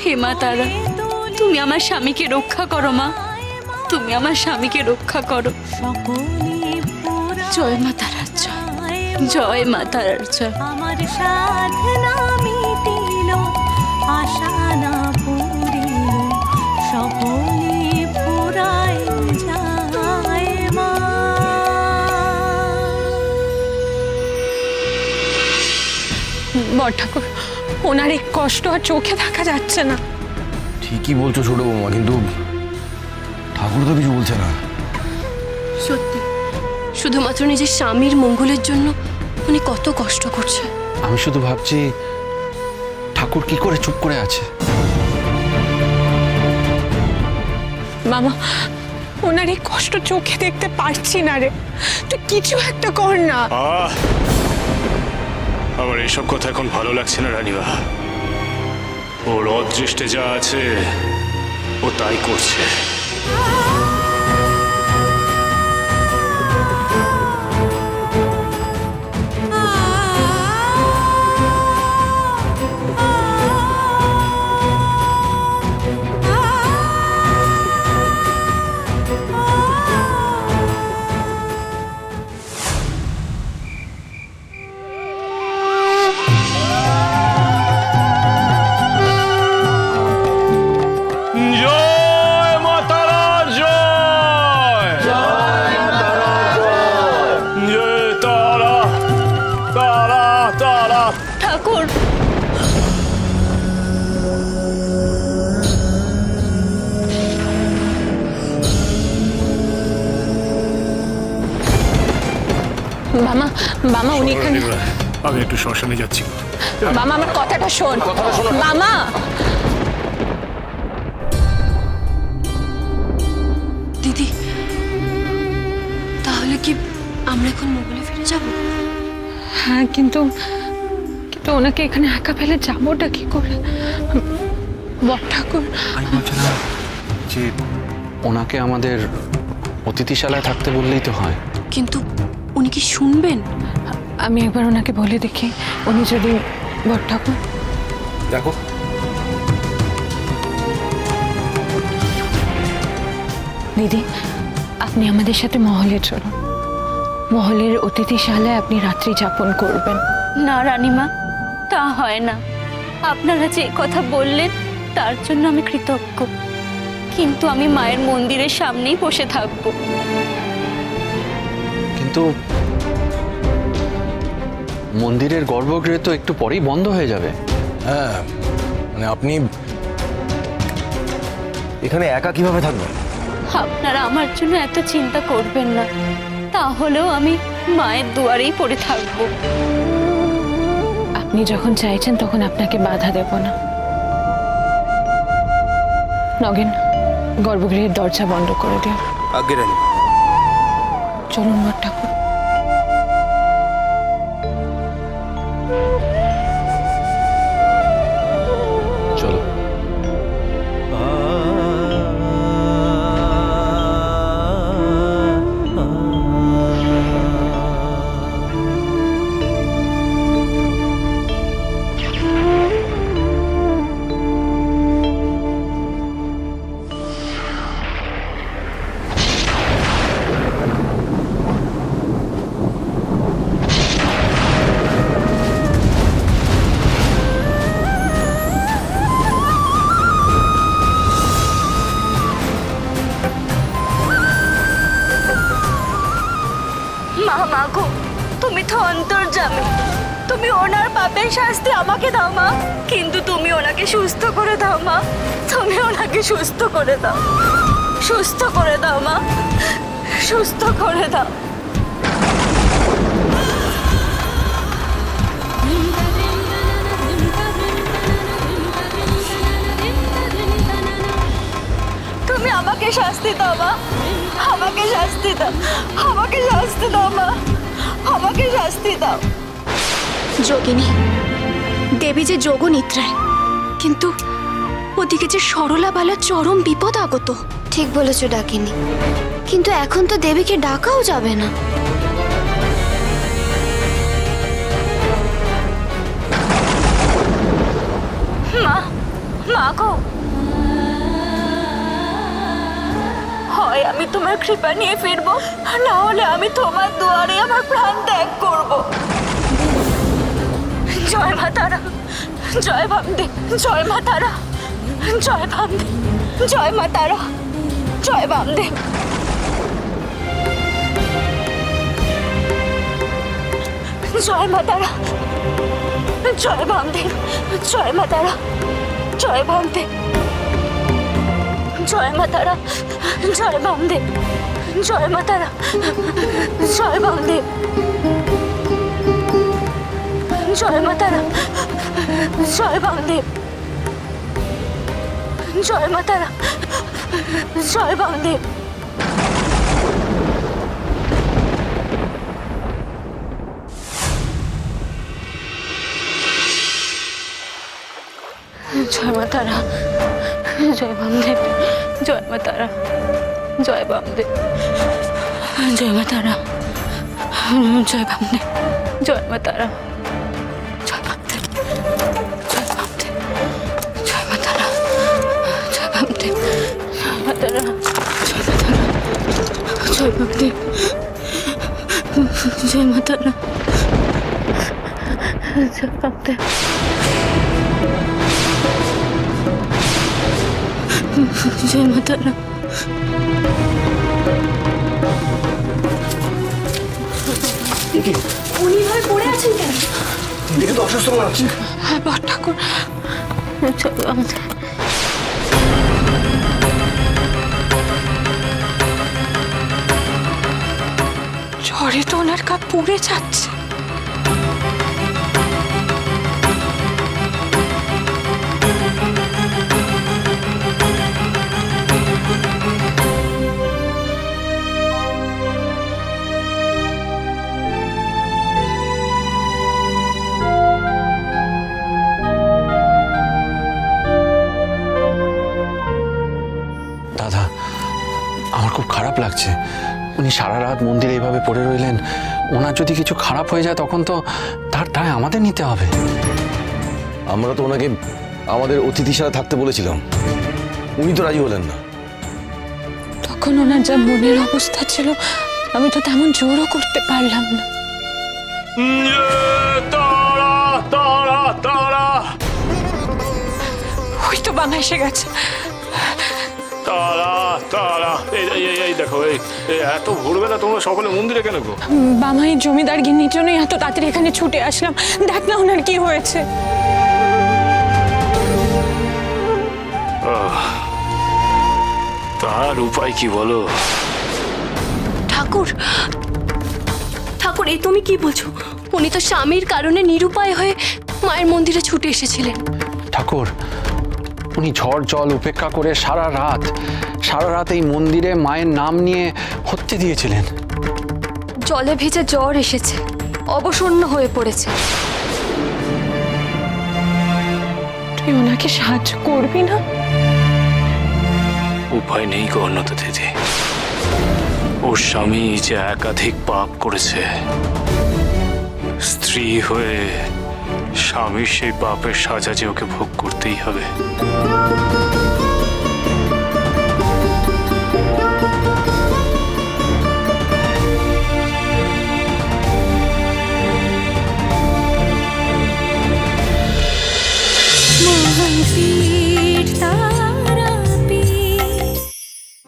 হে মা তারা, তুমি আমার স্বামীকে রক্ষা করো মা, তুমি আমার স্বামীকে রক্ষা করো। জয় মা তারার জয়, জয় মা তারার জয়। আমার সাধনা মিটিল, আশা না পুরিল, সকলে পুরাই যায় মা। বড় ঠাকুর, ওনার এই কষ্ট আর চোখে দেখা যাচ্ছে না। ঠিকই বলছো ছোট বৌমা, কিন্তু ঠাকুর তো কিছু বলছে না। সত্যি, শুধুমাত্র নিজের স্বামীর মঙ্গলের জন্য উনি কত কষ্ট করছে। আমি শুধু ভাবছি ঠাকুর কি করে চুপ করে আছে। মামা, ওনার এই কষ্ট চোখে দেখতে পারছি না রে, তুই কিছু একটা কর না। আমার এইসব কথা এখন ভালো লাগছে না রানীবা। ওর অদৃষ্টে যা আছে ও তাই করছে। ঠাকুর, মামা, মামা উনি এখানে। আমি একটু শ্মশানে যাচ্ছি। মামা আমার কথাটা শোন। মামা, দিদি, তাহলে কি আমরা এখন মোগলে ফিরে যাব? হ্যাঁ, কিন্তু ওনাকে এখানে একা ফেলে যাবোটা কি করে? বড় ঠাকুর, আমি বলছিলাম যে ওনাকে আমাদের অতিথিশালায় থাকতে বললেই তো হয়। কিন্তু উনি কি শুনবেন? আমি একবার ওনাকে বলে দেখি, উনি যদি। বড় ঠাকুর, দেখো, দিদি, আপনি আমাদের সাথে মহলে চলুন। মহলের অতিথিশালায় আপনি রাত্রি যাপন করবেন। না রানীমা, তা হয় না। আপনারা যে কথা বললেন তার জন্য আমি কৃতজ্ঞ, কিন্তু আমি মায়ের মন্দিরের সামনেই বসে থাকবো। কিন্তু মন্দিরের গর্ভগৃহ তো একটু পরেই বন্ধ হয়ে যাবে। হ্যাঁ, মানে আপনি এখানে একা কিভাবে থাকবেন? আপনারা আমার জন্য এত চিন্তা করবেন না, তাহলেও আমি মায়ের দুয়ারেই পড়ে থাকবো। আপনি যখন চাইছেন তখন আপনাকে বাধা দেব না। নগেন, গর্ভগৃহের দরজা বন্ধ করে দিও। আগে রানী। চলুন বড় ঠাকুর। চলো। মা, মাগো, তুমি তো অন্তর্যামী, তুমি ওনার পাপের শাস্তি আমাকে দাও মা, কিন্তু তুমি ওনাকে সুস্থ করে দাও মা, তুমি ওনাকে সুস্থ করে দাও, সুস্থ করে দাও মা, সুস্থ করে দাও। তুমি আমাকে শাস্তি দাও মা, আমাকে শাস্তি দাও, আমাকে শাস্তি দাও মা, আমাকে শাস্তি দাও। যোগিনী দেবী যে যোগনিদ্রায়, কিন্তু ওদিকে যে সরলা বালা চরম বিপদ আগত। ঠিক বলেছ ডাকিনী, কিন্তু এখন তো দেবীকে ডাকাও যাবে না। মা, মা গো, কৃপা নিয়ে ফিরবো, না হলে আমি তোমার দুয়ারে আমার প্রাণ ত্যাগ করব। জয় মা তারা, জয় বামদেব, জয় মা তারা, জয় বামদেব, জয় মা তারা, জয় বামদেব। জয় মা তারা, জয় বামদেব, জয় মা তারা, জয় বামদেব, জয় মা তারা, জয় বামদেব, জয় মা তারা, জয় বামদেব, জয় মা তারা, জয় বামদেব, জয় মা তারা, জয় বামদেব। জয় মা তারা, জয় বামদেব, জয় মা তারা, জয় বামদেব, জয় মা তারা, জয় বামদেব, জয় মা তারা, জয় বামদেব, জয় বামদেব, জয় মা তারা, জয় বামদেব, জয় মা তারা, জয় বামদেব, জয় মা তারা, জয় বামদেব। জয় মা তারা। উনি ভাই পড়ে আছেন কেন? দেখে তো অসুস্থ মনে হচ্ছে। হ্যাঁ বড় ঠাকুর, চলো আমাদের। ঝড়ে তো ওনার কাপ পুড়ে যাচ্ছে। দাদা, আমার খুব খারাপ লাগছে। উনি সারা রাত মন্দিরে এইভাবে পড়ে রইলেন। ওনার যদি কিছু খারাপ হয়ে যায় তখন তো তার দায় আমাদের নিতে হবে। আমরা তো ওনাকে আমাদের অতিথিশালা থাকতে বলেছিলাম, উনি তো রাজি হলেন না। তখন ওনার যা মনের অবস্থা ছিল, আমি তো তেমন জোরও করতে পারলাম না। তারা তারা তারা ওই তো বাবা এসে গেছে। তারা তারা, এই দেখো, এই এত ভোরবেলা তোমরা সকলে মন্দিরে কেন গো? বামাই জমিদার গিন্নির জন্য এত তাড়াতাড়ি এখানে ছুটে আসলাম। দেখ না ওনার কি হয়েছে। তার উপায় কি বলো? ঠাকুর, ঠাকুর, এই তুমি কি বলছো? উনি তো স্বামীর কারণে নিরুপায় হয়ে মায়ের মন্দিরে ছুটে এসেছিলেন। ঠাকুর, উনি ঝড় জল উপেক্ষা করে সারা রাত এই মন্দিরে মায়ের নাম নিয়ে হত্যে দিয়েছিলেন। জলে ভিজে জ্বর এসেছে, অবসন্ন হয়ে পড়েছে। তুই ওনাকে সাহায্য করবি না? উপায় নেই গো অন্যতা দিদি। ওর স্বামী যে একাধিক পাপ করেছে, স্ত্রী হয়ে স্বামীর সেই পাপের সাজা যে ওকে ভোগ করতেই হবে।